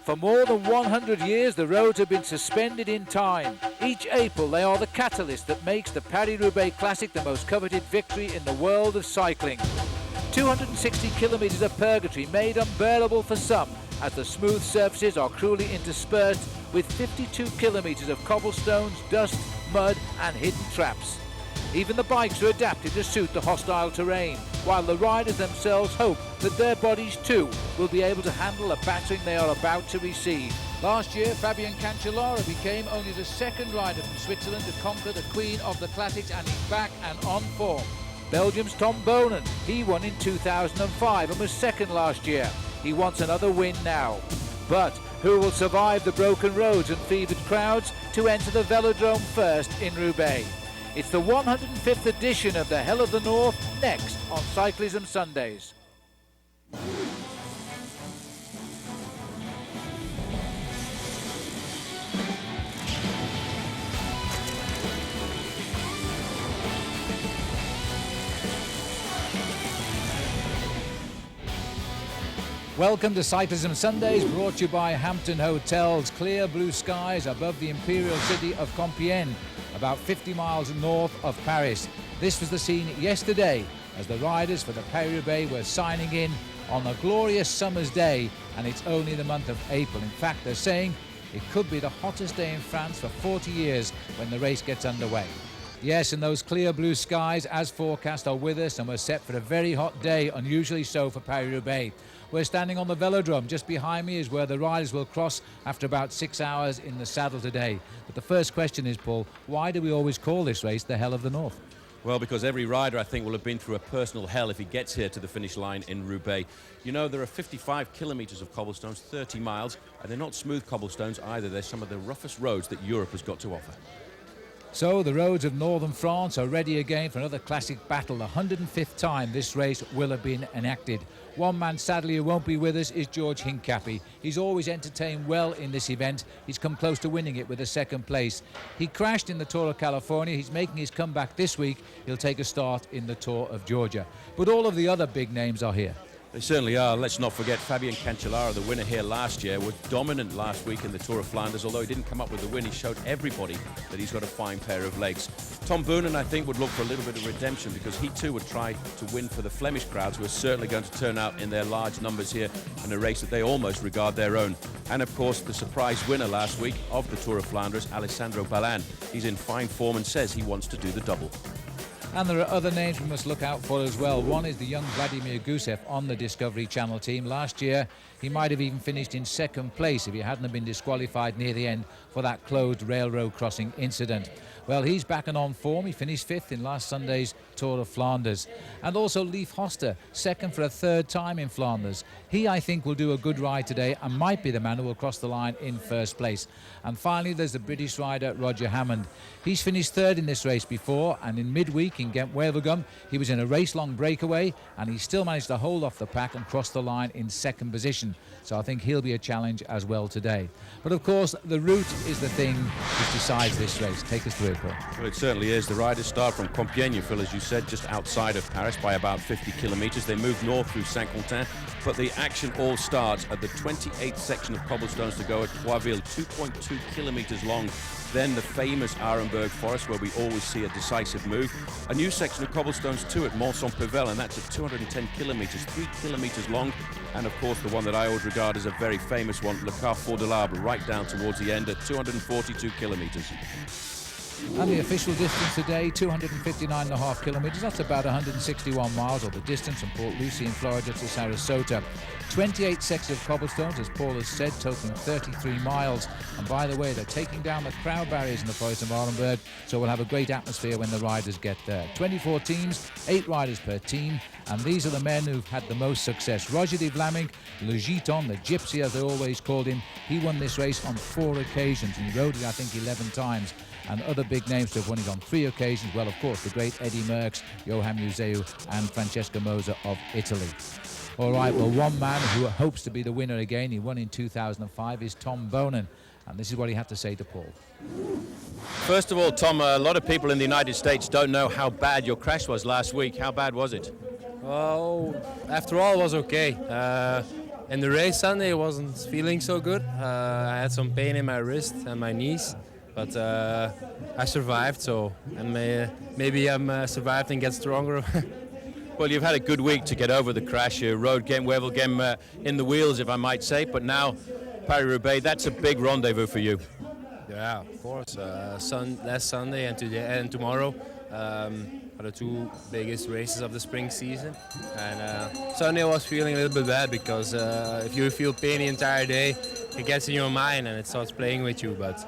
For more than 100 years, the roads have been suspended in time. Each April, they are the catalyst that makes the Paris-Roubaix Classic the most coveted victory in the world of cycling. 260 kilometres of purgatory made unbearable for some, as the smooth surfaces are cruelly interspersed with 52 kilometres of cobblestones, dust, mud and hidden traps. Even the bikes are adapted to suit the hostile terrain, while the riders themselves hope that their bodies too will be able to handle the battering they are about to receive. Last year, Fabian Cancellara became only the second rider from Switzerland to conquer the Queen of the Classics, and he's back and on form. Belgium's Tom Boonen, he won in 2005 and was second last year. He wants another win now. But who will survive the broken roads and fevered crowds to enter the velodrome first in Roubaix? It's the 105th edition of the Hell of the North, next on Cyclism Sundays. Welcome to Cyclism Sundays, brought to you by Hampton Hotels. Clear blue skies above the imperial city of Compiègne, about 50 miles north of Paris. This was the scene yesterday as the riders for the Paris-Roubaix were signing in on a glorious summer's day, and it's only the month of April. In fact, they're saying it could be the hottest day in France for 40 years when the race gets underway. Yes, and those clear blue skies, as forecast, are with us, and we're set for a very hot day, unusually so for Paris-Roubaix. We're standing on the velodrome. Just behind me is where the riders will cross after about 6 hours in the saddle today. But the first question is, Paul, why do we always call this race the Hell of the North? Well, because every rider, I think, will have been through a personal hell if he gets here to the finish line in Roubaix. You know, there are 55 kilometres of cobblestones, 30 miles, and they're not smooth cobblestones either. They're some of the roughest roads that Europe has got to offer. So the roads of northern France are ready again for another classic battle. The 105th time this race will have been enacted. One man, sadly, who won't be with us is George Hincapie. He's always entertained well in this event. He's come close to winning it with a second place. He crashed in the Tour of California. He's making his comeback this week. He'll take a start in the Tour of Georgia. But all of the other big names are here. They certainly are. Let's not forget Fabian Cancellara, the winner here last year, was dominant last week in the Tour of Flanders. Although he didn't come up with the win, he showed everybody that he's got a fine pair of legs. Tom Boonen, I think, would look for a little bit of redemption, because he too would try to win for the Flemish crowds, who are certainly going to turn out in their large numbers here in a race that they almost regard their own. And of course, the surprise winner last week of the Tour of Flanders, Alessandro Ballan. He's in fine form and says he wants to do the double. And there are other names we must look out for as well. One is the young Vladimir Gusev on the Discovery Channel team. Last year, he might have even finished in second place if he hadn't been disqualified near the end for that closed railroad crossing incident. Well, he's back and on form. He finished fifth in last Sunday's Tour of Flanders. And also Leif Hoster, second for a third time in Flanders. He, I think, will do a good ride today and might be the man who will cross the line in first place. And finally, there's the British rider Roger Hammond. He's finished third in this race before, and in midweek in Ghent-Wevelgem, he was in a race-long breakaway, and he still managed to hold off the pack and cross the line in second position. So I think he'll be a challenge as well today. But of course, the route is the thing which decides this race. Take us through it, Paul. Well, it certainly is. The riders start from Compiègne, Phil, as you said, just outside of Paris by about 50 kilometres. They move north through Saint-Quentin, but the action all starts at the 28th section of cobblestones to go at Poiville, 2.2 kilometres long. Then the famous Arenberg Forest, where we always see a decisive move. A new section of cobblestones too at Mont-Saint-Pével, and that's at 210 kilometres, 3 kilometres long. And of course the one that I always regard as a very famous one, Le Carrefour de l'Arbre, right down towards the end at 242 kilometres. And the official distance today, 259.5 kilometres. That's about 161 miles, or the distance from Port Lucie in Florida to Sarasota. 28 sections of cobblestones, as Paul has said, totaling 33 miles. And by the way, they're taking down the crowd barriers in the Forest of Arenberg, so we'll have a great atmosphere when the riders get there. 24 teams, 8 riders per team, and these are the men who've had the most success. Roger de Vlaming, Le Giton, the Gypsy as they always called him, he won this race on 4 occasions, and he rode it, I think, 11 times. And other big names to have won it on 3 occasions, well, of course, the great Eddie Merckx, Johan Museeuw and Francesco Moser of Italy. All right, well, one man who hopes to be the winner again, he won in 2005, is Tom Boonen. And this is what he had to say to Paul. First of all, Tom, a lot of people in the United States don't know how bad your crash was last week. How bad was it? Well, after all, it was okay. In the race Sunday, I wasn't feeling so good. I had some pain in my wrist and my knees, but I survived. So maybe I'm survived and get stronger. Well, you've had a good week to get over the crash. You rode Wevelgem in the wheels, if I might say, but now Paris-Roubaix, that's a big rendezvous for you. Yeah, of course. Last Sunday and today and tomorrow are the two biggest races of the spring season. And Sunday I was feeling a little bit bad because if you feel pain the entire day, it gets in your mind and it starts playing with you. But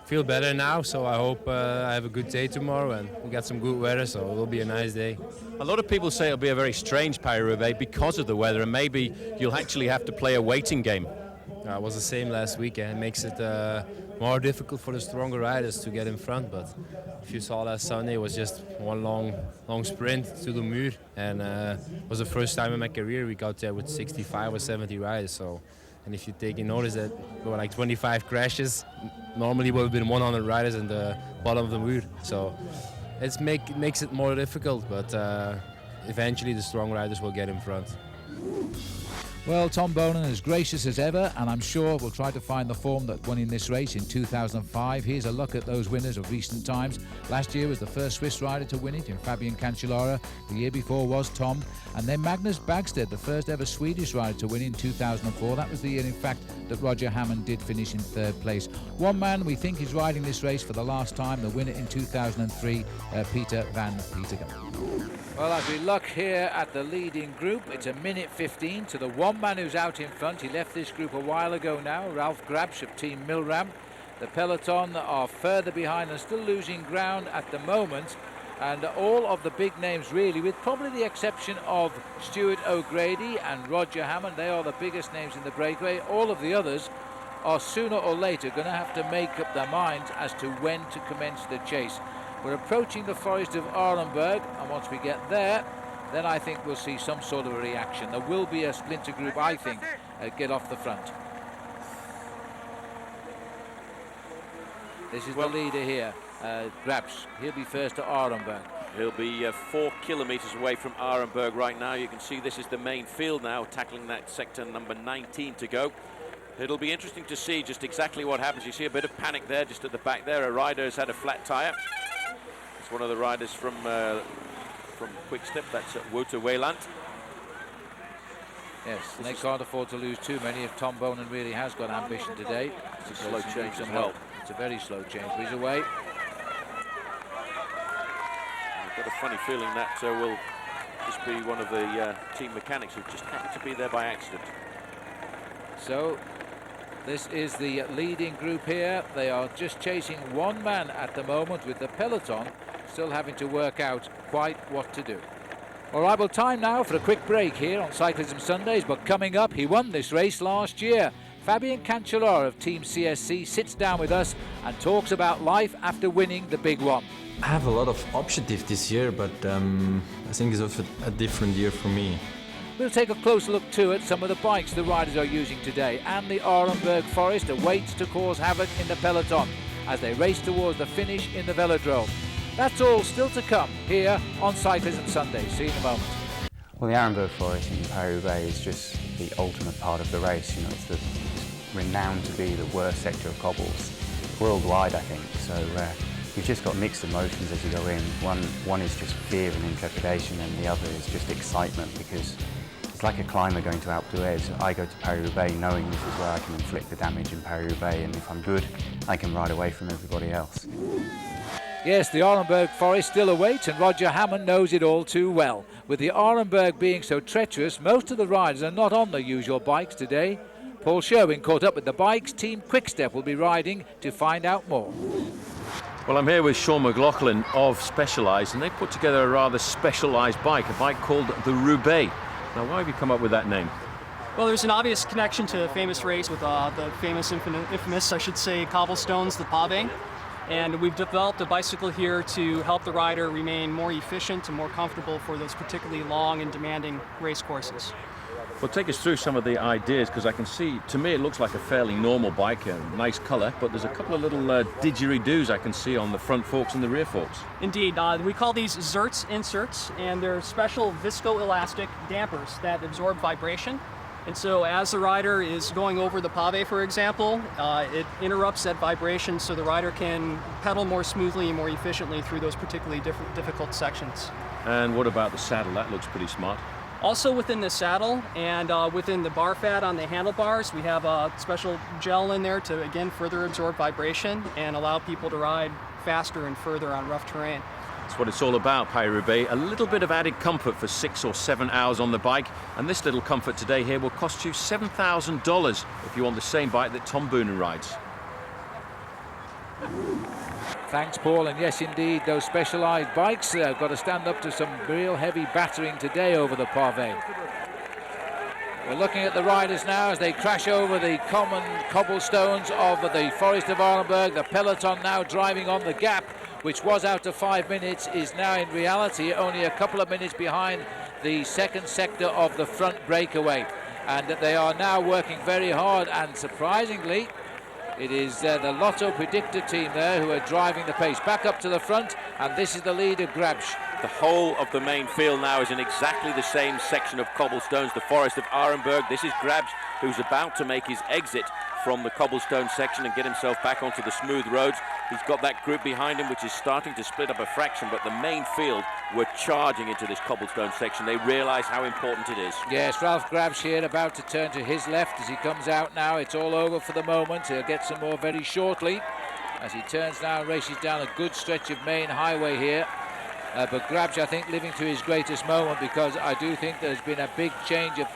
I feel better now, so I hope I have a good day tomorrow and we got some good weather, so it will be a nice day. A lot of people say it'll be a very strange Paris-Roubaix because of the weather, and maybe you'll actually have to play a waiting game. It was the same last weekend. It makes it more difficult for the stronger riders to get in front, but if you saw last Sunday, it was just one long sprint to the Muur, and it was the first time in my career we got there with 65 or 70 riders. So, and if you take notice that there were like 25 crashes, normally would have been 100 riders in the bottom of the Muur. So it makes it more difficult, but eventually the strong riders will get in front. Well, Tom Boonen as gracious as ever, and I'm sure we'll try to find the form that won in this race in 2005. Here's a look at those winners of recent times. Last year was the first Swiss rider to win it in Fabian Cancellara. The year before was Tom. And then Magnus Bagstedt, the first ever Swedish rider to win in 2004. That was the year, in fact, that Roger Hammond did finish in third place. One man we think is riding this race for the last time, the winner in 2003, Peter van Petegem. Well, as we look here at the leading group, it's a minute 15 to the one man who's out in front. He left this group a while ago now, Ralph Grabsch of Team Milram. The peloton are further behind and still losing ground at the moment. And all of the big names really, with probably the exception of Stuart O'Grady and Roger Hammond, they are the biggest names in the breakaway. All of the others are sooner or later going to have to make up their minds as to when to commence the chase. We're approaching the forest of Arenberg, and once we get there, then I think we'll see some sort of a reaction. There will be a splinter group, I think, get off the front. This is the leader here, Grabsch. He'll be first to Arenberg. He'll be 4 kilometres away from Arenberg right now. You can see this is the main field now, tackling that sector number 19 to go. It'll be interesting to see just exactly what happens. You see a bit of panic there, just at the back there. A rider has had a flat tyre. It's one of the riders from Quick-Step, that's Wouter Weiland. Yes, and they can't afford to lose too many if Tom Boonen really has got ambition today. It's a slow change some as well. help. It's a very slow change, but he's away. I've got a funny feeling that will just be one of the team mechanics who just happened to be there by accident. So this is the leading group here. They are just chasing one man at the moment, with the peloton still having to work out quite what to do. All right, well, time now for a quick break here on Cyclism Sundays, but coming up, he won this race last year. Fabian Cancellara of Team CSC sits down with us and talks about life after winning the big one. I have a lot of objectives this year, but I think it's also a different year for me. We'll take a closer look too at some of the bikes the riders are using today, and the Arenberg Forest awaits to cause havoc in the peloton as they race towards the finish in the velodrome. That's all still to come here on Cyclism Sunday. See you in a moment. Well, the Arenberg Forest in Paris-Roubaix is just the ultimate part of the race. You know, it's renowned to be the worst sector of cobbles worldwide, I think. So you've just got mixed emotions as you go in. One is just fear and intrepidation, and the other is just excitement, because it's like a climber going to Alpe d'Huez. I go to Paris-Roubaix knowing this is where I can inflict the damage in Paris-Roubaix, and if I'm good, I can ride away from everybody else. Yes, the Arenberg Forest still awaits, and Roger Hammond knows it all too well. With the Arenberg being so treacherous, most of the riders are not on their usual bikes today. Paul Sherwen caught up with the bikes. Team Quick-Step will be riding to find out more. Well, I'm here with Sean McLaughlin of Specialized, and they put together a rather specialized bike, a bike called the Roubaix. Now, why have you come up with that name? Well, there's an obvious connection to the famous race with the famous, infamous, I should say, cobblestones, the pave. And we've developed a bicycle here to help the rider remain more efficient and more comfortable for those particularly long and demanding race courses. Well, take us through some of the ideas, because I can see, to me, it looks like a fairly normal bike, a nice colour, but there's a couple of little didgeridoos I can see on the front forks and the rear forks. Indeed. We call these Zertz inserts, and they're special viscoelastic dampers that absorb vibration And so as the rider is going over the pave, for example, it interrupts that vibration so the rider can pedal more smoothly and more efficiently through those particularly difficult sections. And what about the saddle? That looks pretty smart. Also within the saddle and within the bar fat on the handlebars, we have a special gel in there to, again, further absorb vibration and allow people to ride faster and further on rough terrain. That's what it's all about, Paris-Roubaix. A little bit of added comfort for 6 or 7 hours on the bike. And this little comfort today here will cost you $7,000 if you want the same bike that Tom Boonen rides. Thanks, Paul. And yes, indeed, those specialised bikes have got to stand up to some real heavy battering today over the pave. We're looking at the riders now as they crash over the common cobblestones of the Forest of Arlenberg. The peloton now driving on the gap, which was out to 5 minutes, is now in reality only a couple of minutes behind the second sector of the front breakaway. And they are now working very hard, and surprisingly, it is the Lotto Predictor team there who are driving the pace. Back up to the front, and this is the leader, Grabsch. The whole of the main field now is in exactly the same section of cobblestones, the Forest of Arlenberg. This is Grabsch, who's about to make his exit from the cobblestone section and get himself back onto the smooth roads. He's got that group behind him, which is starting to split up a fraction, but the main field were charging into this cobblestone section. They realise how important it is. Yes, Ralph Grabsch here about to turn to his left as he comes out now. It's all over for the moment. He'll get some more very shortly as he turns now and races down a good stretch of main highway here. But Grabsch, I think, living to his greatest moment, because I do think there's been a big change of...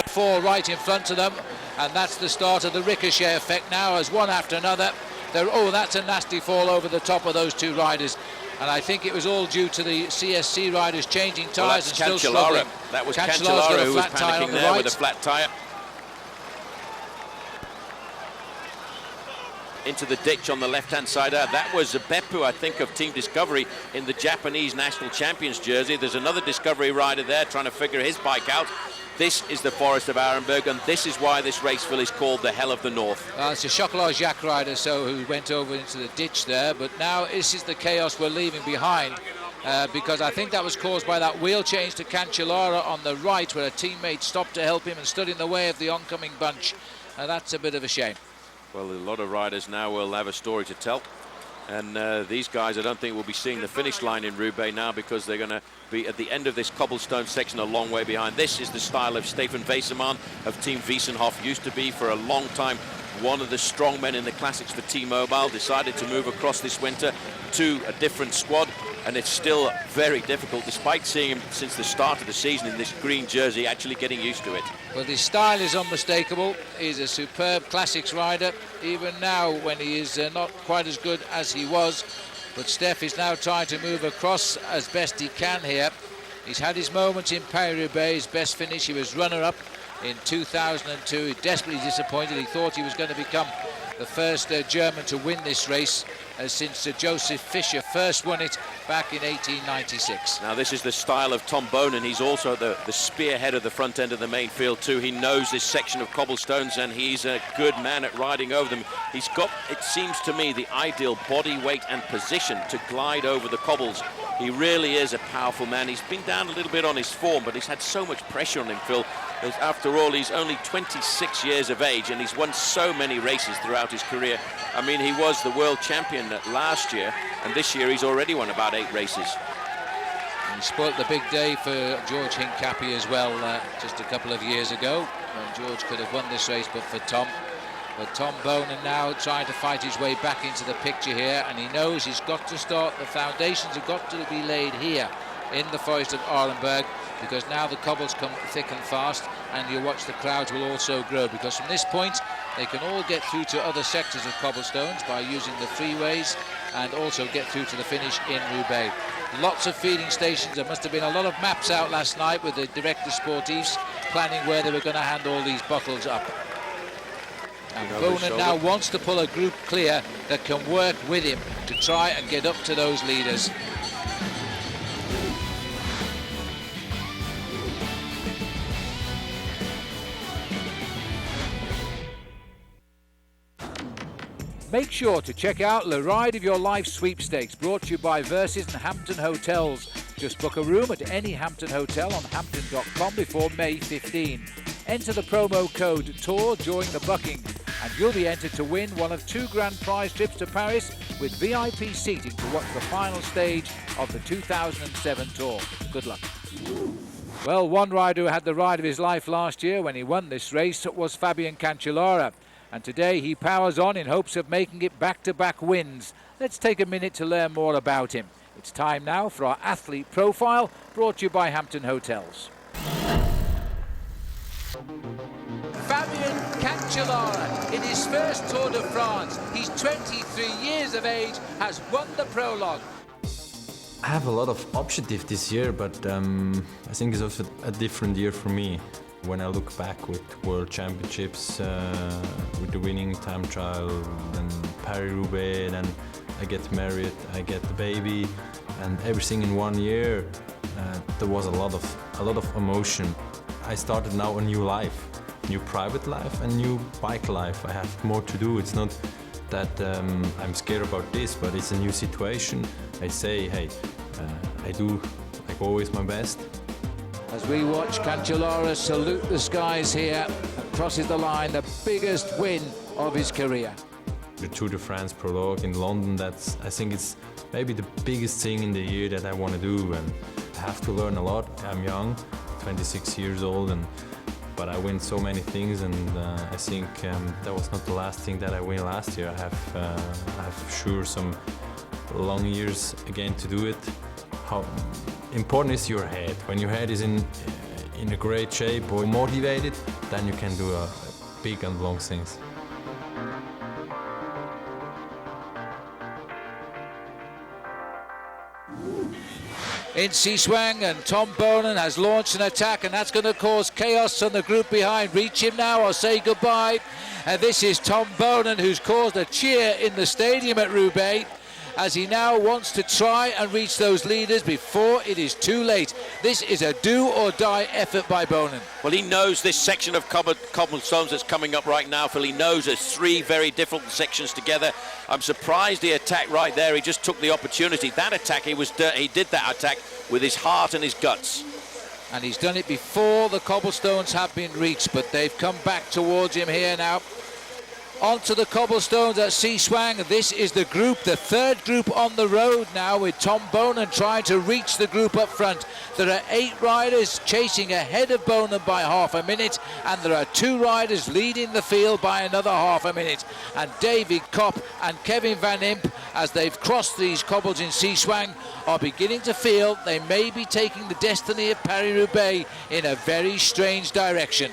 Four right in front of them, and that's the start of the ricochet effect now as one after another. Oh, that's a nasty fall over the top of those two riders, and I think it was all due to the CSC riders changing tyres and still struggling. That was Cancellara who was panicking there with a flat tyre. Into the ditch on the left-hand side. That was Beppu, I think, of Team Discovery in the Japanese national champions jersey. There's another Discovery rider there trying to figure his bike out. This is the Forest of Arlenberg, and this is why this racefield is called the Hell of the North. It's a Chocolat Jacques rider who went over into the ditch there, but now this is the chaos we're leaving behind, because I think that was caused by that wheel change to Cancellara on the right, where a teammate stopped to help him and stood in the way of the oncoming bunch. That's a bit of a shame. Well, a lot of riders now will have a story to tell. And these guys, I don't think will be seeing the finish line in Roubaix now, because they're going to be at the end of this cobblestone section a long way behind. This is the style of Stefan Weissermann of Team Wiesenhof. Used to be for a long time one of the strong men in the classics for T-Mobile. Decided to move across this winter to a different squad, and it's still very difficult, despite seeing him since the start of the season in this green jersey, actually getting used to it. Well, his style is unmistakable. He's a superb classics rider, even now when he is not quite as good as he was. But Steph is now trying to move across as best he can here. He's had his moments in Paris-Roubaix. His best finish, he was runner-up in 2002. He desperately disappointed. He thought he was going to become the first German to win this race since Joseph Fischer first won it back in 1896. Now this is the style of Tom Boonen. He's also the spearhead of the front end of the main field too. He knows this section of cobblestones, and he's a good man at riding over them. He's got, it seems to me, the ideal body weight and position to glide over the cobbles. He really is a powerful man. He's been down a little bit on his form, but he's had so much pressure on him, Phil. After all, he's only 26 years of age, and he's won so many races throughout his career. I mean, he was the world champion last year, and this year he's already won about 8 races. And he spoiled the big day for George Hincapie as well just a couple of years ago, when George could have won this race but for Tom. But Tom Boonen now trying to fight his way back into the picture here, and he knows he's got to start, the foundations have got to be laid here in the Forest of Arlenberg, because now the cobbles come thick and fast, and you watch the crowds will also grow, because from this point they can all get through to other sectors of cobblestones by using the freeways, and also get through to the finish in Roubaix. Lots of feeding stations. There must have been a lot of maps out last night with the directors sportifs planning where they were going to hand all these bottles up. And Boonen now wants to pull a group clear that can work with him to try and get up to those leaders. Make sure to check out Le Ride of Your Life sweepstakes, brought to you by Versus and Hampton Hotels. Just book a room at any Hampton hotel on hampton.com before May 15. Enter the promo code TOUR during the booking and you'll be entered to win one of 2 grand prize trips to Paris with VIP seating to watch the final stage of the 2007 Tour. Good luck. Well, one rider who had the ride of his life last year when he won this race was Fabian Cancellara. And today he powers on in hopes of making it back-to-back wins. Let's take a minute to learn more about him. It's time now for our athlete profile, brought to you by Hampton Hotels. Fabian Cancellara, in his first Tour de France, he's 23 years of age, has won the prologue. I have a lot of objectives this year, but I think it's also a different year for me. When I look back with World Championships, with the winning time trial, then Paris-Roubaix, then I get married, I get the baby, and everything in 1 year, there was a lot of emotion. I started now a new life, new private life and new bike life. I have more to do. It's not that I'm scared about this, but it's a new situation. I say, hey, I do like always my best. As we watch Cancellara salute the skies here and crosses the line, the biggest win of his career. The Tour de France prologue in London, I think it's maybe the biggest thing in the year that I want to do, and I have to learn a lot. I'm young, 26 years old, but I win so many things, and I think that was not the last thing that I win last year. I have sure some long years again to do it. How important is your head? When your head is in a great shape or motivated, then you can do big and long things. In Sherwen, and Tom Boonen has launched an attack, and that's going to cause chaos on the group behind. Reach him now or say goodbye. And this is Tom Boonen, who's caused a cheer in the stadium at Roubaix, as he now wants to try and reach those leaders before it is too late. This is a do-or-die effort by Boonen. Well, he knows this section of cobblestones that's coming up right now, Phil. He knows there's 3 very different sections together. I'm surprised he attacked right there. He just took the opportunity. That attack, he did that attack with his heart and his guts. And he's done it before the cobblestones have been reached, but they've come back towards him here now. Onto the cobblestones at Sherwen. This is the group, the 3rd group on the road now, with Tom Boonen trying to reach the group up front. There are 8 riders chasing ahead of Boonen by half a minute, and there are 2 riders leading the field by another half a minute. And David Kopp and Kevin Van Imp, as they've crossed these cobbles in Sherwen, are beginning to feel they may be taking the destiny of Paris-Roubaix in a very strange direction.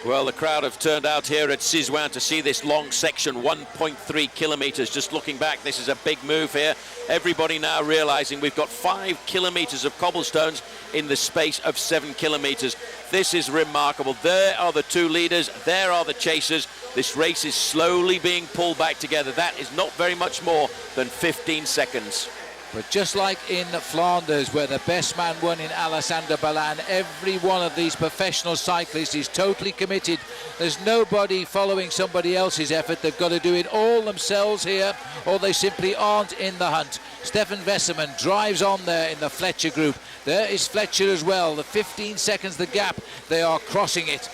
Well, the crowd have turned out here at Sherwen to see this long section, 1.3 kilometres. Just looking back, this is a big move here. Everybody now realising we've got 5 kilometres of cobblestones in the space of 7 kilometres. This is remarkable. There are the 2 leaders, there are the chasers. This race is slowly being pulled back together. That is not very much more than 15 seconds. But just like in Flanders, where the best man won in Alexander Balan, every one of these professional cyclists is totally committed. There's nobody following somebody else's effort. They've got to do it all themselves here, or they simply aren't in the hunt. Stefan Wesserman drives on there in the Flecha group. There is Flecha as well. The 15 seconds, the gap, they are crossing it.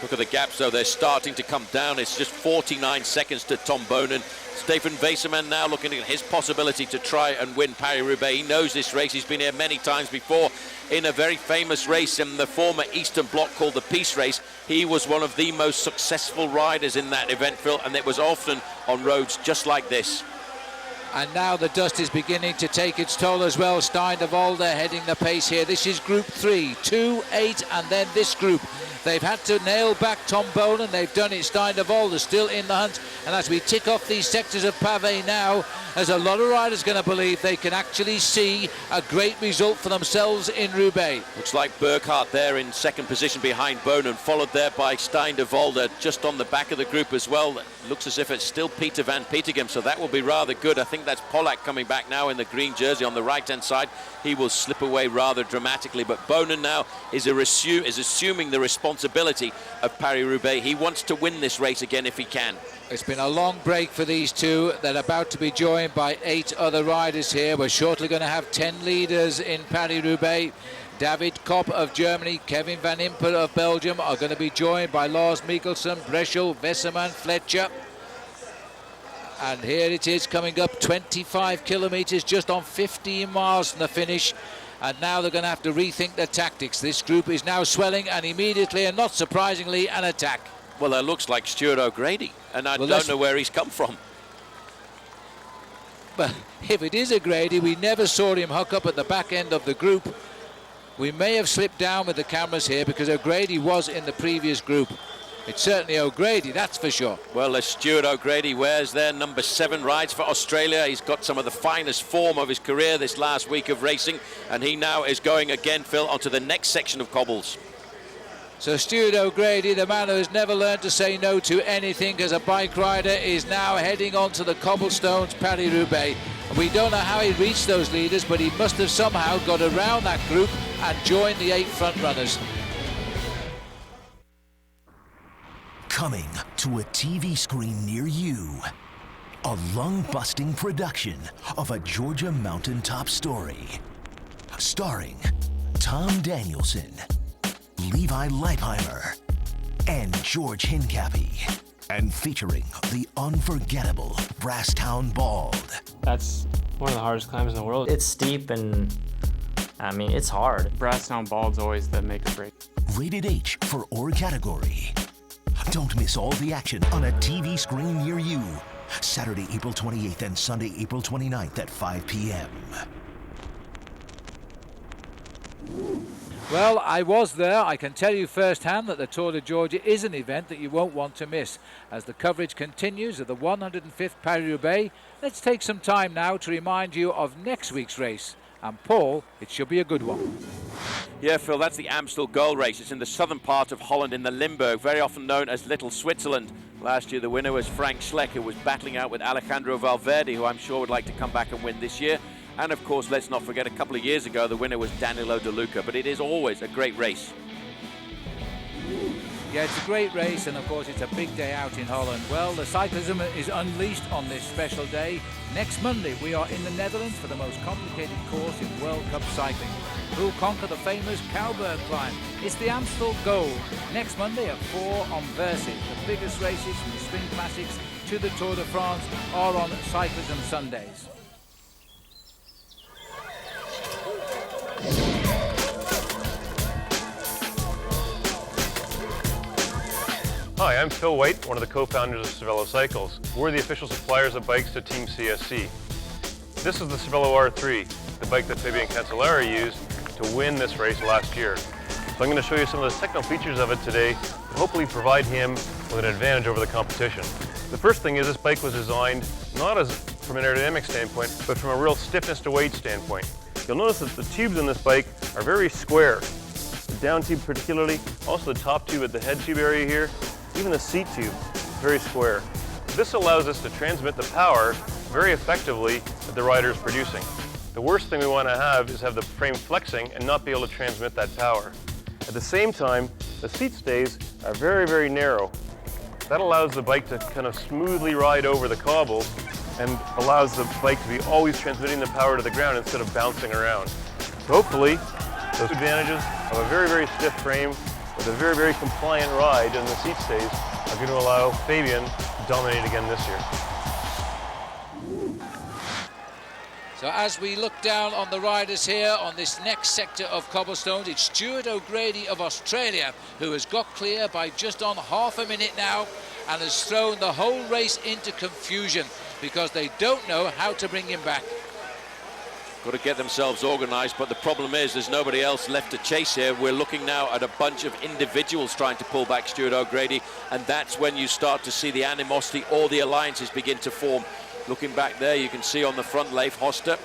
Look at the gaps, though. They're starting to come down. It's just 49 seconds to Tom Boonen. Stefan Wesserman now looking at his possibility to try and win Paris-Roubaix. He knows this race. He's been here many times before in a very famous race in the former Eastern Bloc called the Peace Race. He was one of the most successful riders in that event, Phil, and it was often on roads just like this. And now the dust is beginning to take its toll as well. Stein de Volder heading the pace here. This is Group 3, 2, 8, and then this group. They've had to nail back Tom Boonen. They've done it. Stein de Volder still in the hunt. And as we tick off these sectors of pavé now, there's a lot of riders going to believe they can actually see a great result for themselves in Roubaix. Looks like Burkhardt there in second position behind Boonen, followed there by Stein de Volder just on the back of the group as well. Looks as if it's still Peter van Petegem, so that will be rather good. I think think that's Pollack coming back now in the green jersey on the right-hand side. He will slip away rather dramatically, but Boonen now is assuming the responsibility of Paris-Roubaix. He wants to win this race again if he can. It's been a long break for these two. They're about to be joined by 8 other riders here. We're shortly going to have 10 leaders in Paris-Roubaix. David Kopp of Germany, Kevin Van Impe of Belgium are going to be joined by Lars Mikkelsen, Breschel, Wesserman, Flecha. And here it is coming up 25 kilometres, just on 15 miles from the finish. And now they're going to have to rethink their tactics. This group is now swelling, and immediately, and not surprisingly, an attack. Well, that looks like Stuart O'Grady, and I don't know where he's come from. But if it is O'Grady, we never saw him hook up at the back end of the group. We may have slipped down with the cameras here because O'Grady was in the previous group. It's certainly O'Grady, that's for sure. Well, as Stuart O'Grady wears their number 7, rides for Australia. He's got some of the finest form of his career this last week of racing, and he now is going again, Phil, onto the next section of cobbles. So Stuart O'Grady, the man who has never learned to say no to anything as a bike rider, is now heading onto the cobblestones Paris-Roubaix. We don't know how he reached those leaders, but he must have somehow got around that group and joined the 8 front runners. Coming to a TV screen near you, a lung-busting production of a Georgia mountaintop story. Starring Tom Danielson, Levi Leipheimer, and George Hincapie. And featuring the unforgettable Brasstown Bald. That's one of the hardest climbs in the world. It's steep and, I mean, it's hard. Brasstown Bald's always the make or break. Rated H for or category. Don't miss all the action on a TV screen near you. Saturday, April 28th and Sunday, April 29th at 5 p.m. Well, I was there. I can tell you firsthand that the Tour de Georgia is an event that you won't want to miss. As the coverage continues of the 105th Paris-Roubaix, let's take some time now to remind you of next week's race. And Paul, it should be a good one. Yeah, Phil, that's the Amstel Gold Race. It's in the southern part of Holland in the Limburg, very often known as Little Switzerland. Last year the winner was Frank Schleck, who was battling out with Alejandro Valverde, who I'm sure would like to come back and win this year. And of course, let's not forget, a couple of years ago the winner was Danilo De Luca, but it is always a great race. Yeah, it's a great race, and of course it's a big day out in Holland. Well, the cyclism is unleashed on this special day. Next Monday we are in the Netherlands for the most complicated course in World Cup cycling. Who'll conquer the famous Cowberg climb? It's the Amstel Gold. Next Monday at 4 on Versit. The biggest races from the Spring Classics to the Tour de France are on Cyclism Sundays. Hi, I'm Phil White, one of the co-founders of Cervelo Cycles. We're the official suppliers of bikes to Team CSC. This is the Cervelo R3, the bike that Fabian Cancellara used to win this race last year. So I'm going to show you some of the technical features of it today to hopefully provide him with an advantage over the competition. The first thing is this bike was designed not as from an aerodynamic standpoint, but from a real stiffness to weight standpoint. You'll notice that the tubes on this bike are very square. The down tube particularly, also the top tube at the head tube area here, even the seat tube, very square. This allows us to transmit the power very effectively that the rider is producing. The worst thing we want to have is have the frame flexing and not be able to transmit that power. At the same time, the seat stays are very, very narrow. That allows the bike to kind of smoothly ride over the cobbles and allows the bike to be always transmitting the power to the ground instead of bouncing around. So hopefully, those advantages of a very, very stiff frame with a very, very compliant ride and the seat stays are going to allow Fabian to dominate again this year. So as we look down on the riders here on this next sector of cobblestones, it's Stuart O'Grady of Australia who has got clear by just on half a minute now and has thrown the whole race into confusion because they don't know how to bring him back. Got to get themselves organised, but the problem is there's nobody else left to chase here. We're looking now at a bunch of individuals trying to pull back Stuart O'Grady, and that's when you start to see the animosity or the alliances begin to form. Looking back there, you can see on the front Leif Hoster.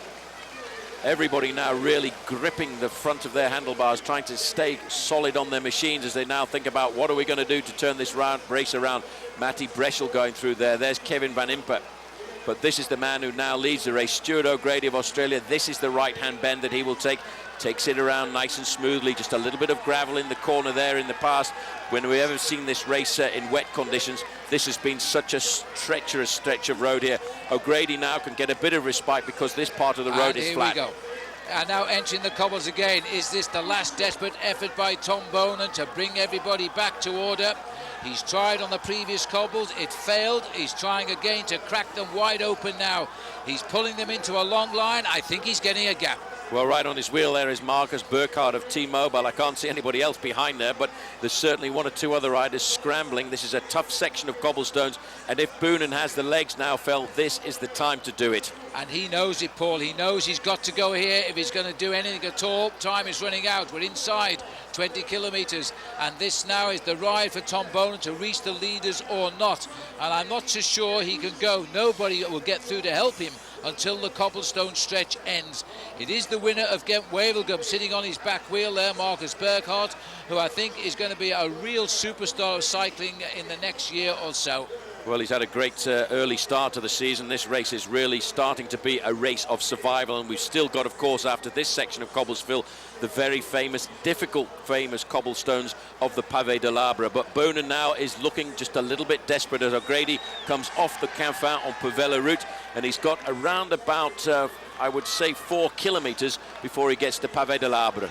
Everybody now really gripping the front of their handlebars, trying to stay solid on their machines as they now think about what are we going to do to turn this race around. Matti Breschel going through there. There's Kevin Van Impe. but this is the man who now leads the race, Stuart O'Grady of Australia. This is the right-hand bend that he will take. Takes it around nice and smoothly, just a little bit of gravel in the corner there in the past. When we've ever seen this race in wet conditions, this has been such a treacherous stretch of road here. O'Grady now can get a bit of respite because this part of the road is flat. Here we go. And now entering the cobbles again. Is this the last desperate effort by Tom Boonen to bring everybody back to order? He's tried on the previous cobbles, it failed. He's trying again to crack them wide open now. He's pulling them into a long line. I think he's getting a gap. Well, right on his wheel there is Marcus Burkhardt of T-Mobile. I can't see anybody else behind there, but there's certainly one or two other riders scrambling. This is a tough section of cobblestones, and if Boonen has the legs now, Phil, this is the time to do it. And he knows it, Paul. He knows he's got to go here if he's going to do anything at all. Time is running out. We're inside 20 kilometres, and this now is the ride for Tom Boonen to reach the leaders or not. And I'm not so sure he can go. Nobody will get through to help him until the cobblestone stretch ends. It is the winner of Gent-Wevelgem sitting on his back wheel there, Marcus Burkhardt, who I think is going to be a real superstar of cycling in the next year or so. Well, he's had a great early start to the season. This race is really starting to be a race of survival, and we've still got, of course, after this section of Cobblesville, the very famous, famous cobblestones of the Pavé de l'Arbre. But Boonen now is looking just a little bit desperate as O'Grady comes off the Canfin on Pavella route, and he's got around about, I would say, 4 kilometres before he gets to Pavé de l'Arbre.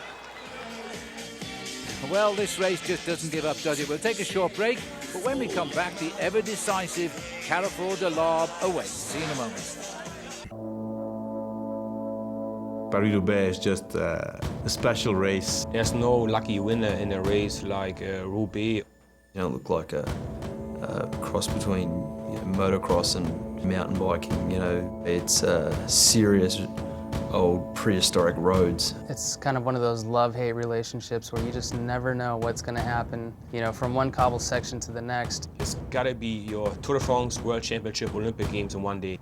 Well, this race just doesn't give up, does it? We'll take a short break, but when we come back, the ever-decisive Carrefour de l'Arbre awaits. See you in a moment. Paris-Roubaix is just a special race. There's no lucky winner in a race like Roubaix. You don't look like a cross between motocross and mountain biking. You know, it's serious old prehistoric roads. It's kind of one of those love-hate relationships where you just never know what's going to happen, you know, from one cobble section to the next. It's got to be your Tour de France, World Championship, Olympic Games in one day.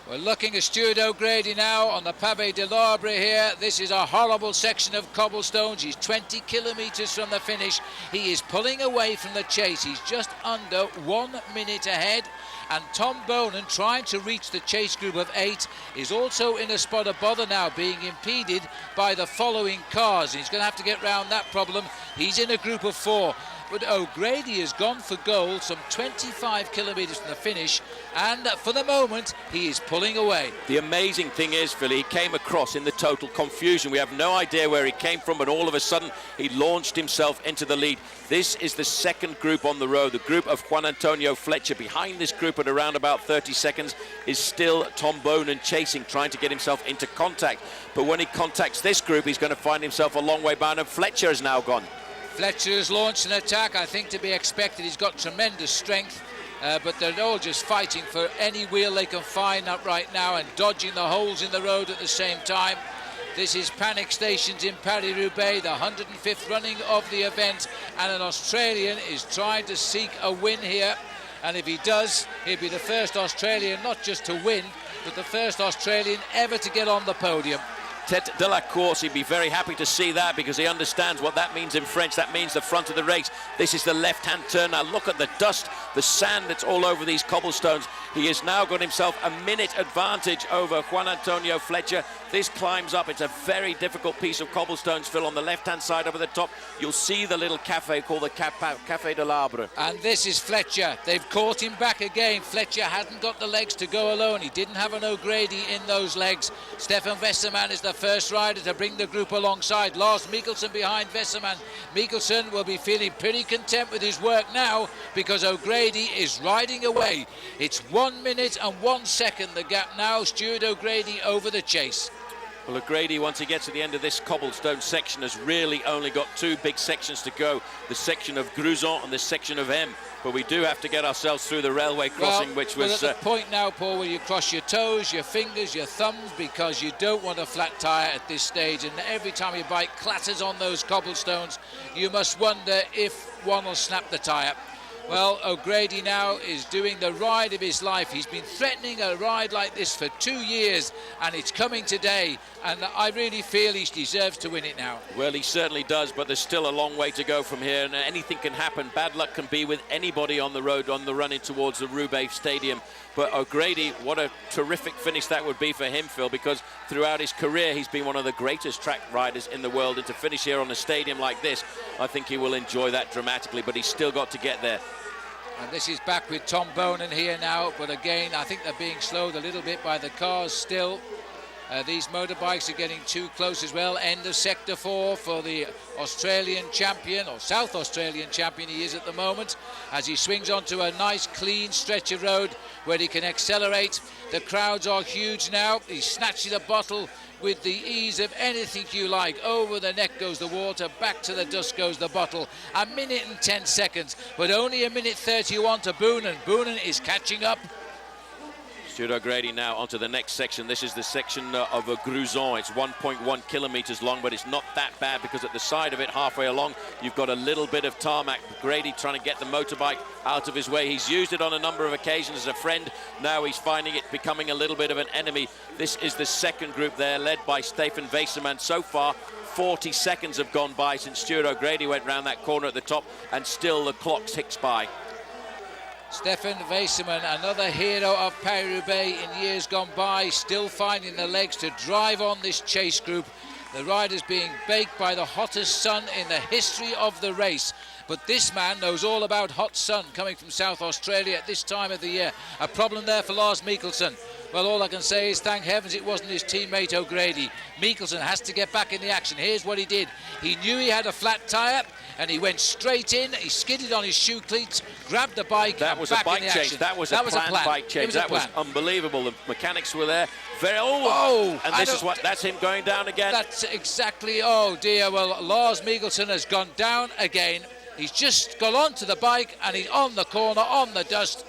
We're looking at Stuart O'Grady now on the Pavé de l'Arbre here. This is a horrible section of cobblestones. He's 20 kilometres from the finish. He is pulling away from the chase. He's just under 1 minute ahead. And Tom Boonen, trying to reach the chase group of 8, is also in a spot of bother now, being impeded by the following cars. He's going to have to get round that problem. He's in a group of 4. But O'Grady has gone for goal, some 25 kilometres from the finish, and for the moment, he is pulling away. The amazing thing is, Phil, he came across in the total confusion. We have no idea where he came from, but all of a sudden, he launched himself into the lead. This is the second group on the road, the group of Juan Antonio Flecha. Behind this group at around about 30 seconds is still Tom Boonen chasing, trying to get himself into contact. But when he contacts this group, he's going to find himself a long way behind, and Flecha has now gone. Fletcher has launched an attack, I think to be expected. He's got tremendous strength, but they're all just fighting for any wheel they can find up right now and dodging the holes in the road at the same time. This is Panic Stations in Paris-Roubaix, the 105th running of the event, and an Australian is trying to seek a win here. And if he does, he'll be the first Australian not just to win, but the first Australian ever to get on the podium. Tête de la course, he'd be very happy to see that because he understands what that means in French. That means the front of the race. This is the left-hand turn. Now look at the dust, the sand that's all over these cobblestones. He has now got himself a minute advantage over Juan Antonio Flecha. This climbs up. It's a very difficult piece of cobblestones, Phil. On the left-hand side over the top, you'll see the little cafe called the Café de l'Arbre. And this is Flecha. They've caught him back again. Flecha hadn't got the legs to go alone. He didn't have an O'Grady in those legs. Stefan Westermann is the first rider to bring the group alongside. Lars Mikkelsen behind Westermann. Mikkelsen will be feeling pretty content with his work now because O'Grady is riding away. It's 1 minute and 1 second the gap now. Stuart O'Grady over the chase. Well, O'Grady, once he gets to the end of this cobblestone section, has really only got 2 big sections to go. The section of Gruzon and the section of M. But we do have to get ourselves through the railway crossing, which was... We're at the point now, Paul, where you cross your toes, your fingers, your thumbs, because you don't want a flat tyre at this stage. And every time your bike clatters on those cobblestones, you must wonder if one will snap the tyre. Well, O'Grady now is doing the ride of his life. He's been threatening a ride like this for 2 years, and it's coming today, and I really feel he deserves to win it now. Well, he certainly does, but there's still a long way to go from here, and anything can happen. Bad luck can be with anybody on the road on the run in towards the Roubaix Stadium. But O'Grady, what a terrific finish that would be for him, Phil, because throughout his career he's been one of the greatest track riders in the world, and to finish here on a stadium like this, I think he will enjoy that dramatically, but he's still got to get there. And this is back with Tom Boonen here now, but again, I think they're being slowed a little bit by the cars still. These motorbikes are getting too close as well. End of sector 4 for the Australian champion, or South Australian champion he is at the moment, as he swings onto a nice clean stretch of road where he can accelerate. The crowds are huge now. He snatches a bottle with the ease of anything you like. Over the neck goes the water, back to the dust goes the bottle. 1 minute and 10 seconds, but only 1:31 to Boonen. Boonen is catching up. Stuart O'Grady now onto the next section. This is the section of a Gruzon. It's 1.1 kilometers long, but it's not that bad because at the side of it, halfway along, you've got a little bit of tarmac. O'Grady trying to get the motorbike out of his way. He's used it on a number of occasions as a friend. Now he's finding it becoming a little bit of an enemy. This is the second group there, led by Stefan Weissermann. So far, 40 seconds have gone by since Stuart O'Grady went round that corner at the top, and still the clock ticks by. Stefan Weissermann, another hero of Paris-Roubaix in years gone by, still finding the legs to drive on this chase group. The riders being baked by the hottest sun in the history of the race. But this man knows all about hot sun coming from South Australia at this time of the year. A problem there for Lars Mikkelsen. Well, all I can say is thank heavens it wasn't his teammate O'Grady. Mikkelsen has to get back in the action. Here's what he did. He knew he had a flat tyre and he went straight in. He skidded on his shoe cleats, grabbed the bike. That was a bike change. That was a planned bike change. That was unbelievable. The mechanics were there. And this is what, that's him going down again. That's exactly, oh dear. Well, Lars Mikkelsen has gone down again. He's just got onto the bike and he's on the corner, on the dust.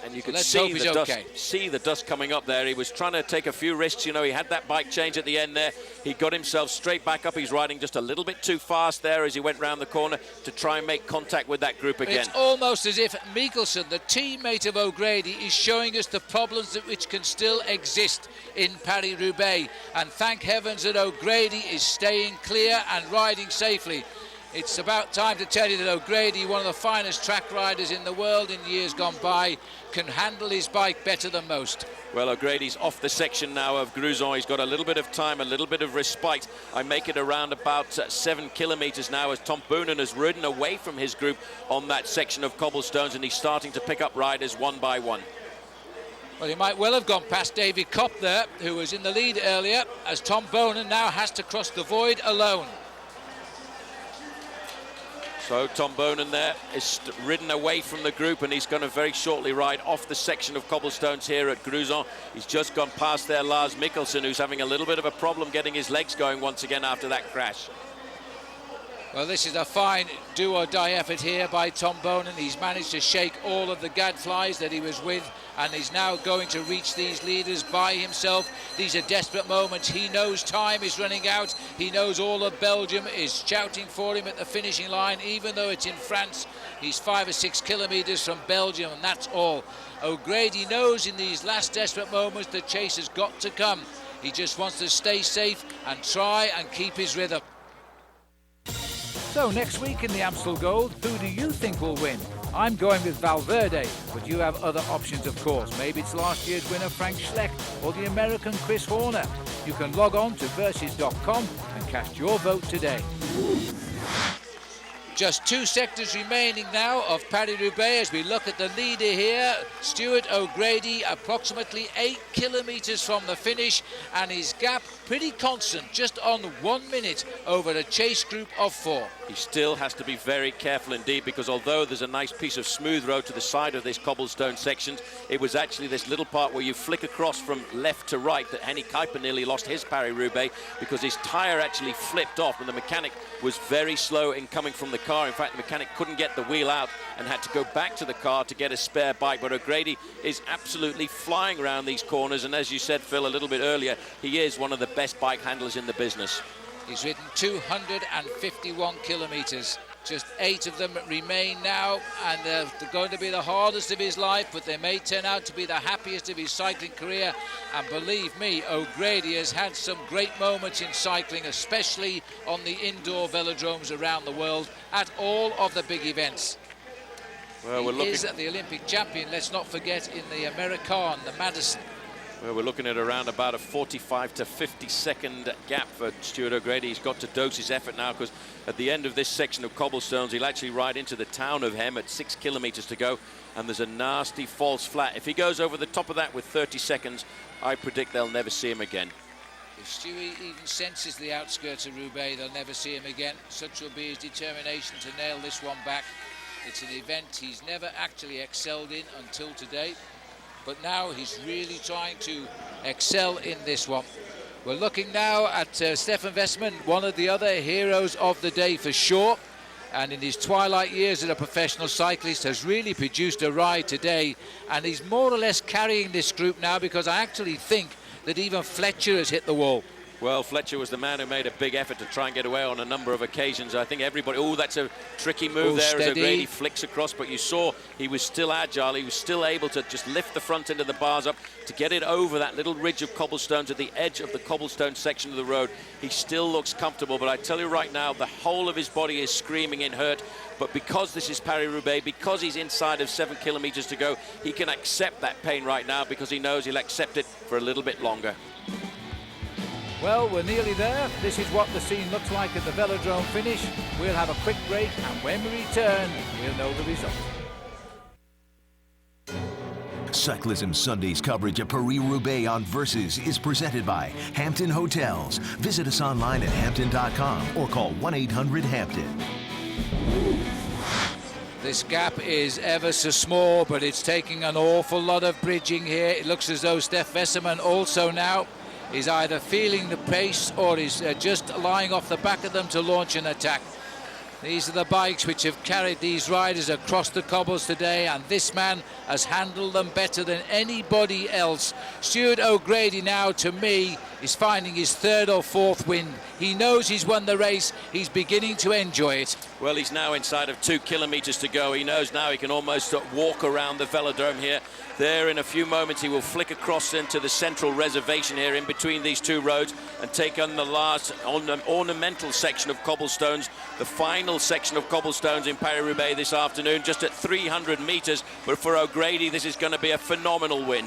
And you could see the dust coming up there. He was trying to take a few risks. You know, he had that bike change at the end there. He got himself straight back up. He's riding just a little bit too fast there as he went round the corner to try and make contact with that group again. It's almost as if Mikkelsen, the teammate of O'Grady, is showing us the problems which can still exist in Paris-Roubaix. And thank heavens that O'Grady is staying clear and riding safely. It's about time to tell you that O'Grady, one of the finest track riders in the world in years gone by, can handle his bike better than most. Well, O'Grady's off the section now of Gruzon. He's got a little bit of time, a little bit of respite. I make it around about 7 kilometers now as Tom Boonen has ridden away from his group on that section of cobblestones, and he's starting to pick up riders one by one. Well, he might well have gone past David Kopp there, who was in the lead earlier, as Tom Boonen now has to cross the void alone. So Tom Boonen there is ridden away from the group, and he's going to very shortly ride off the section of cobblestones here at Gruzon. He's just gone past there Lars Mikkelsen, who's having a little bit of a problem getting his legs going once again after that crash. Well, this is a fine do-or-die effort here by Tom Boonen. He's managed to shake all of the gadflies that he was with, and he's now going to reach these leaders by himself. These are desperate moments. He knows time is running out. He knows all of Belgium is shouting for him at the finishing line, even though it's in France. He's 5 or 6 kilometers from Belgium, and that's all. O'Grady knows in these last desperate moments the chase has got to come. He just wants to stay safe and try and keep his rhythm. So next week in the Amstel Gold, who do you think will win? I'm going with Valverde, but you have other options, of course. Maybe it's last year's winner Frank Schleck or the American Chris Horner. You can log on to versus.com and cast your vote today. Just 2 sectors remaining now of Paris-Roubaix as we look at the leader here, Stuart O'Grady, approximately 8 kilometres from the finish, and his gap pretty constant, just on 1 minute over a chase group of 4. He still has to be very careful indeed, because although there's a nice piece of smooth road to the side of this cobblestone section, it was actually this little part where you flick across from left to right that Henny Kuiper nearly lost his Paris-Roubaix, because his tyre actually flipped off and the mechanic was very slow in coming from the car. In fact, the mechanic couldn't get the wheel out and had to go back to the car to get a spare bike. But O'Grady is absolutely flying around these corners, and as you said, Phil, a little bit earlier, he is one of the best bike handlers in the business. He's ridden 251 kilometres. Just 8 of them remain now, and they're going to be the hardest of his life, but they may turn out to be the happiest of his cycling career. And believe me, O'Grady has had some great moments in cycling, especially on the indoor velodromes around the world at all of the big events. Well, he is the Olympic champion, let's not forget, in the American, the Madison. Well, we're looking at around about a 45 to 50 second gap for Stuart O'Grady. He's got to dose his effort now, because at the end of this section of cobblestones, he'll actually ride into the town of Hem at 6 kilometres to go, and there's a nasty false flat. If he goes over the top of that with 30 seconds, I predict they'll never see him again. If Stewie even senses the outskirts of Roubaix, they'll never see him again. Such will be his determination to nail this one back. It's an event he's never actually excelled in until today. But now he's really trying to excel in this one. We're looking now at Stefan Westman, one of the other heroes of the day for sure. And in his twilight years as a professional cyclist has really produced a ride today. And he's more or less carrying this group now, because I actually think that even Flecha has hit the wall. Well, Flecha was the man who made a big effort to try and get away on a number of occasions. I think everybody, oh, that's a tricky move there as O'Grady flicks across, but you saw he was still agile. He was still able to just lift the front end of the bars up to get it over that little ridge of cobblestones at the edge of the cobblestone section of the road. He still looks comfortable, but I tell you right now, the whole of his body is screaming in hurt. But because this is Paris-Roubaix, because he's inside of 7 kilometres to go, he can accept that pain right now, because he knows he'll accept it for a little bit longer. Well, we're nearly there. This is what the scene looks like at the velodrome finish. We'll have a quick break, and when we return, we'll know the result. Cyclism Sunday's coverage of Paris-Roubaix on Versus is presented by Hampton Hotels. Visit us online at hampton.com or call 1-800-HAMPTON. This gap is ever so small, but it's taking an awful lot of bridging here. It looks as though Steph Wesserman also now is either feeling the pace or is just lying off the back of them to launch an attack. These are the bikes which have carried these riders across the cobbles today, and this man has handled them better than anybody else. Stuart O'Grady now, to me, is finding his 3rd or 4th win. He knows he's won the race. He's beginning to enjoy it. Well, he's now inside of 2 kilometres to go. He knows now he can almost walk around the velodrome here. There, in a few moments, he will flick across into the central reservation here in between these 2 roads and take on the last ornamental section of cobblestones, the final section of cobblestones in Paris-Roubaix this afternoon, just at 300 metres. But for O'Grady, this is going to be a phenomenal win.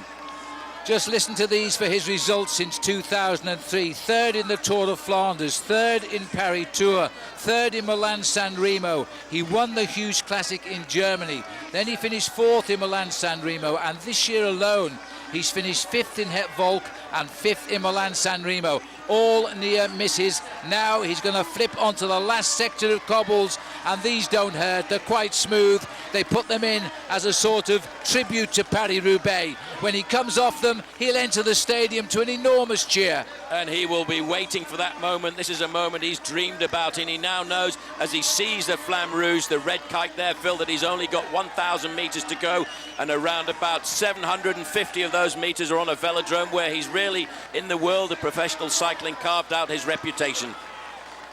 Just listen to these for his results since 2003. 3rd in the Tour of Flanders, 3rd in Paris Tour, 3rd in Milan-San Remo. He won the Hughes Classic in Germany. Then he finished 4th in Milan-San Remo, and this year alone he's finished 5th in Het Volk and 5th in Milan-San Remo. All near misses. Now he's going to flip onto the last sector of cobbles, and these don't hurt. They're quite smooth. They put them in as a sort of tribute to Paris-Roubaix. When he comes off them, he'll enter the stadium to an enormous cheer. And he will be waiting for that moment. This is a moment he's dreamed about, and he now knows, as he sees the Flamme Rouge, the red kite there, Phil, that he's only got 1,000 metres to go, and around about 750 of those metres are on a velodrome where he's really, in the world of professional cycling, carved out his reputation.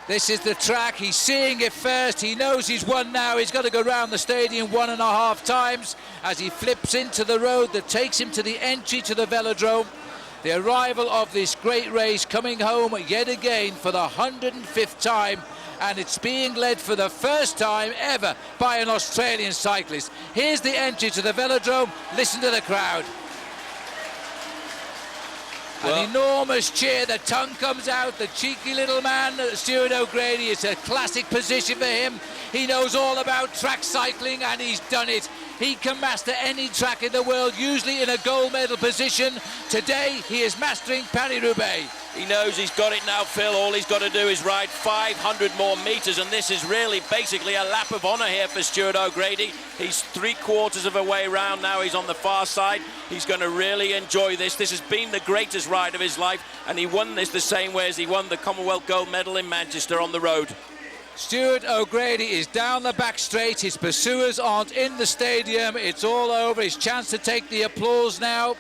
This is the track. He's seeing it first. He knows he's won now. He's got to go round the stadium 1.5 times as he flips into the road that takes him to the entry to the velodrome. The arrival of this great race coming home yet again for the 105th time, and it's being led for the first time ever by an Australian cyclist. Here's the entry to the velodrome. Listen to the crowd. An enormous cheer, the tongue comes out, the cheeky little man, Stuart O'Grady. It's a classic position for him. He knows all about track cycling, and he's done it. He can master any track in the world, usually in a gold medal position. Today, he is mastering Paris-Roubaix. He knows he's got it now, Phil. All he's got to do is ride 500 more metres, and this is really basically a lap of honour here for Stuart O'Grady. He's 3/4 of a way round now. He's on the far side. He's going to really enjoy this. This has been the greatest ride of his life, and he won this the same way as he won the Commonwealth Gold Medal in Manchester on the road. Stuart O'Grady is down the back straight. His pursuers aren't in the stadium. It's all over. His chance to take the applause now.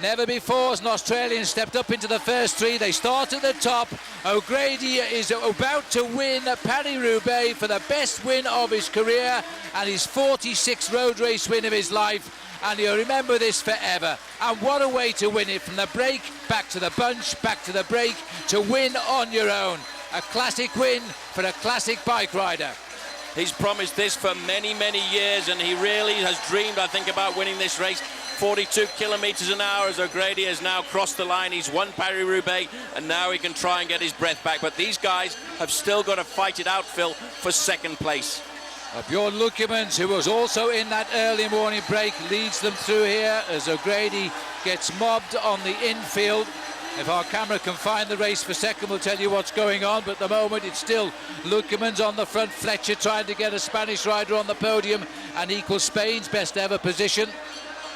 Never before has an Australian stepped up into the first three. They start at the top. O'Grady is about to win Paris-Roubaix for the best win of his career and his 46th road race win of his life. And you'll remember this forever. And what a way to win it, from the break, back to the bunch, back to the break, to win on your own. A classic win for a classic bike rider. He's promised this for many, many years, and he really has dreamed, I think, about winning this race. 42 kilometers an hour as O'Grady has now crossed the line. He's won Paris-Roubaix, and now he can try and get his breath back. But these guys have still got to fight it out, Phil, for second place. Bjorn Lukemans, who was also in that early morning break, leads them through here as O'Grady gets mobbed on the infield. If our camera can find the race for second, we'll tell you what's going on. But at the moment, it's still Lukemans on the front. Flecha trying to get a Spanish rider on the podium and equal Spain's best ever position.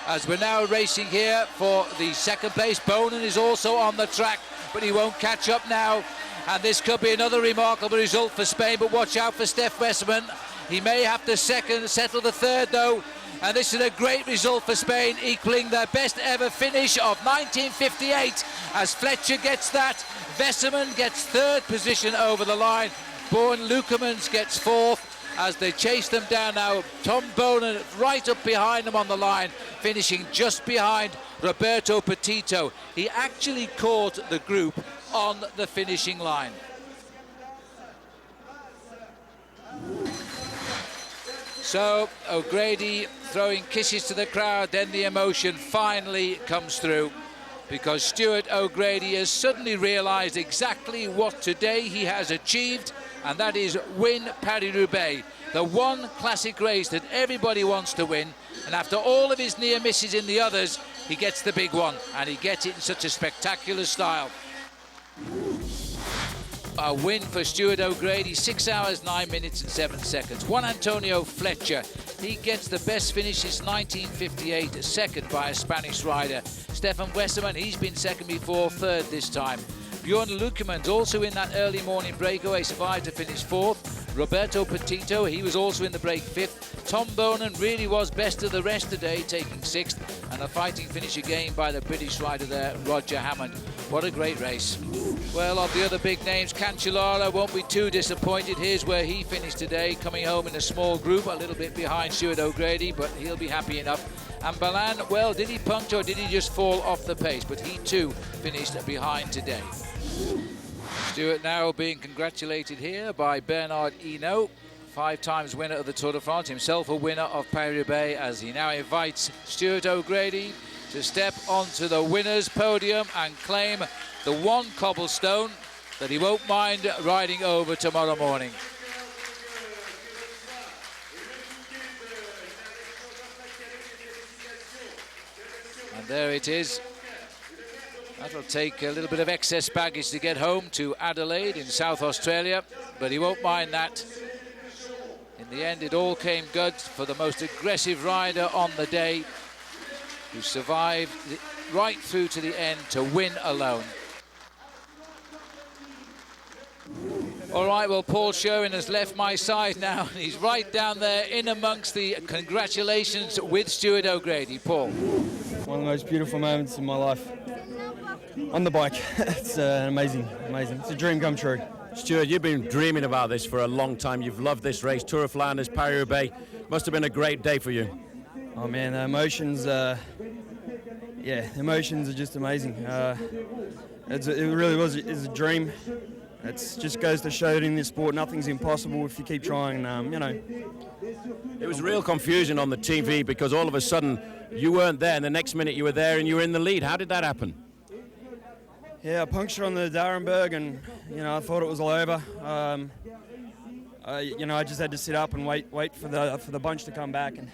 As we're now racing here for the second place, Boonen is also on the track, but he won't catch up now. And this could be another remarkable result for Spain, but watch out for Stef Westerman. He may have to settle the third, though. And this is a great result for Spain, equaling their best ever finish of 1958. As Flecha gets that, Westerman gets third position over the line. Bjorn Lukemans gets fourth. As they chase them down now, Tom Boonen right up behind them on the line, finishing just behind Roberto Petito. He actually caught the group on the finishing line. So O'Grady throwing kisses to the crowd, then the emotion finally comes through, because Stuart O'Grady has suddenly realised exactly what today he has achieved, and that is win Paris-Roubaix, the one classic race that everybody wants to win. And after all of his near misses in the others, he gets the big one, and he gets it in such a spectacular style. A win for Stuart O'Grady, 6 hours, 9 minutes and 7 seconds. Juan Antonio Flecha, he gets the best finish since 1958, second by a Spanish rider. Stefan Westerman, he's been second before, third this time. Bjorn Lukemans also in that early morning breakaway, survived to finish fourth. Roberto Petito, he was also in the break fifth. Tom Boonen really was best of the rest today, taking sixth. And a fighting finish again by the British rider there, Roger Hammond. What a great race. Well, of the other big names, Cancellara won't be too disappointed. Here's where he finished today, coming home in a small group, a little bit behind Stuart O'Grady, but he'll be happy enough. And Balan, well, did he puncture or did he just fall off the pace? But he too finished behind today. Stuart now being congratulated here by Bernard Hinault, 5 times winner of the Tour de France, himself a winner of Paris-Roubaix, as he now invites Stuart O'Grady to step onto the winner's podium and claim the one cobblestone that he won't mind riding over tomorrow morning. And there it is. That'll take a little bit of excess baggage to get home to Adelaide in South Australia, but he won't mind that. In the end, it all came good for the most aggressive rider on the day, who survived right through to the end to win alone. All right, well, Paul Sherwen has left my side now, and he's right down there in amongst the congratulations with Stuart O'Grady. Paul. One of the most beautiful moments in my life. On the bike. It's amazing. It's a dream come true. Stuart, you've been dreaming about this for a long time. You've loved this race, Tour of Flanders, Paris-Roubaix. Must have been a great day for you. Oh man, the emotions, the emotions are just amazing. It really is a dream. It just goes to show that in this sport, nothing's impossible if you keep trying. It was real confusion on the TV because all of a sudden you weren't there, and the next minute you were there and you were in the lead. How did that happen? Yeah, I punctured on the D'Arenberg, and I thought it was all over. I just had to sit up and wait for the bunch to come back. And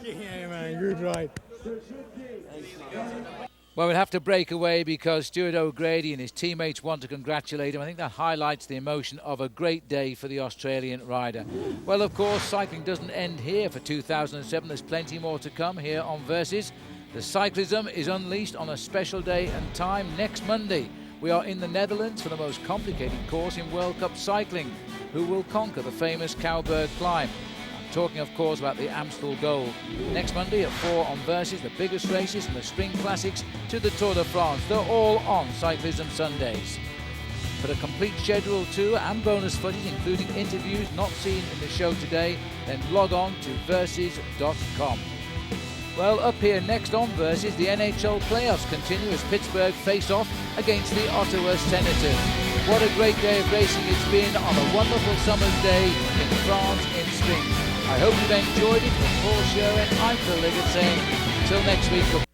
yeah, man, good ride. Well, we'll have to break away because Stuart O'Grady and his teammates want to congratulate him. I think that highlights the emotion of a great day for the Australian rider. Well, of course, cycling doesn't end here for 2007. There's plenty more to come here on Versus. The cyclism is unleashed on a special day and time next Monday. We are in the Netherlands for the most complicated course in World Cup cycling. Who will conquer the famous Cowberg climb? Talking, of course, about the Amstel Gold. Next Monday at 4 on Versus, the biggest races from the Spring Classics to the Tour de France. They're all on Cyclism Sundays. For a complete schedule too and bonus footage, including interviews not seen in the show today, then log on to versus.com. Well, up here next on Versus, the NHL playoffs continue as Pittsburgh face off against the Ottawa Senators. What a great day of racing it's been on a wonderful summer's day in France in spring. I hope you've enjoyed it. For Paul Sherwen, I'm Phil Liggett saying, until next week.